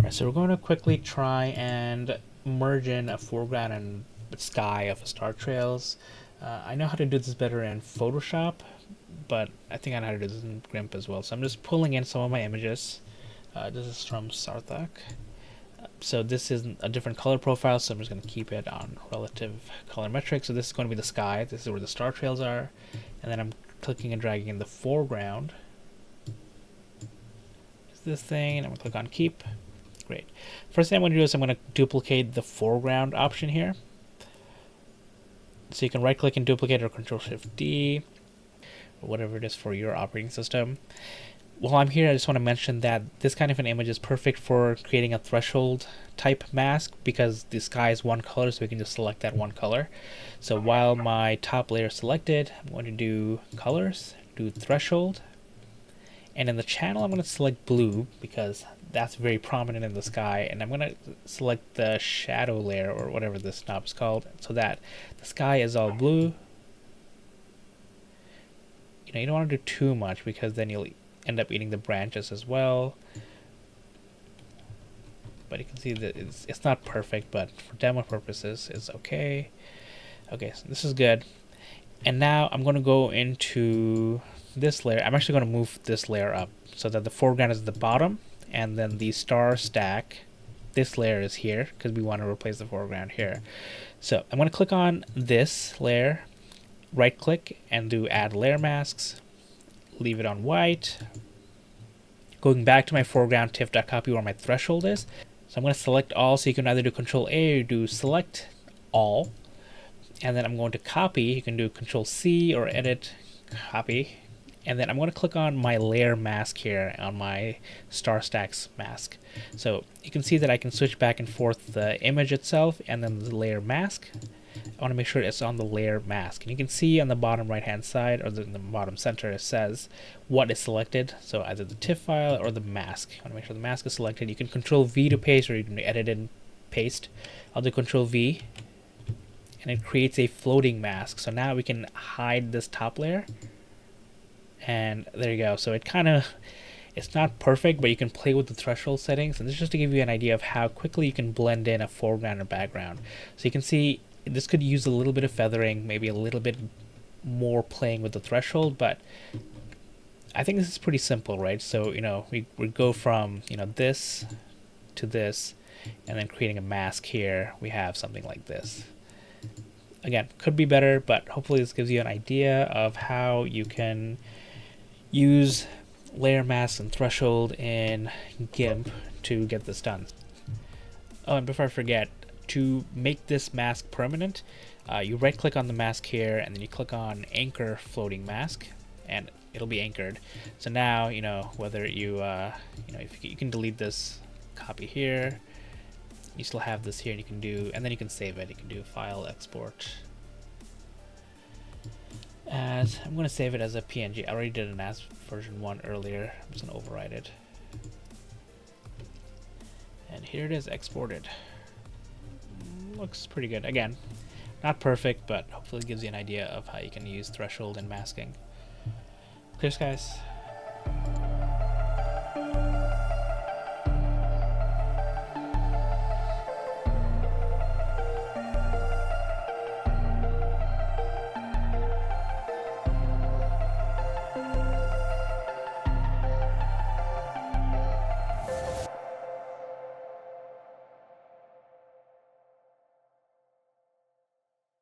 Alright, so we're going to quickly try and merge in a foreground and sky of star trails. I know how to do this better in Photoshop, but I think I know how to do this in Gimp as well. So I'm just pulling in some of my images. This is from Sarthak. So this is a different color profile, so I'm just going to keep it on relative color metric. So this is going to be the sky. This is where the star trails are. And then I'm clicking and dragging in the foreground. It's this thing, and I'm going to click on keep. Great. First thing I'm going to do is I'm going to duplicate the foreground option here. So you can right click and duplicate or Control Shift D or whatever it is for your operating system. While I'm here, I just want to mention that this kind of an image is perfect for creating a threshold type mask because the sky is one color, so we can just select that one color. So while my top layer is selected, I'm going to do colors, do threshold, and in the channel I'm going to select blue because that's very prominent in the sky, and I'm going to select the shadow layer or whatever this knob is called so that the sky is all blue. You don't want to do too much because then you'll end up eating the branches as well. But you can see that it's not perfect, but for demo purposes it's okay. Okay, so this is good. And now I'm going to go into this layer. I'm actually going to move this layer up so that the foreground is at the bottom, and then the star stack, this layer is here because we want to replace the foreground here. So I'm going to click on this layer, right click and do add layer masks, leave it on white. Going back to my foreground TIFF.copy where my threshold is. So I'm going to select all, so you can either do Control A or do select all. And then I'm going to copy. You can do Control C or edit, copy. And then I'm going to click on my layer mask here on my star stacks mask. So you can see that I can switch back and forth the image itself and then the layer mask. I want to make sure it's on the layer mask. And you can see on the bottom right hand side or the bottom center it says what is selected. So either the TIFF file or the mask. You want to make sure the mask is selected. You can Control V to paste, or you can edit and paste. I'll do Control V. And it creates a floating mask. So now we can hide this top layer. And there you go. So it's not perfect, but you can play with the threshold settings. And this is just to give you an idea of how quickly you can blend in a foreground or background. So you can see this could use a little bit of feathering, maybe a little bit more playing with the threshold, but I think this is pretty simple, right? So, we go from, this to this, and then creating a mask here, we have something like this. Again, could be better, but hopefully this gives you an idea of how you can use layer mask and threshold in Gimp to get this done. Oh, and before I forget, to make this mask permanent, you right click on the mask here and then you click on anchor floating mask and it'll be anchored. So now, whether if you can delete this copy here, you still have this here, and you can do, and then you can save it. You can do file export as, I'm going to save it as a PNG. I already did an as version 1 earlier. I'm just going to override it. And here it is exported. Looks pretty good. Again, not perfect, but hopefully it gives you an idea of how you can use threshold and masking. Clear skies.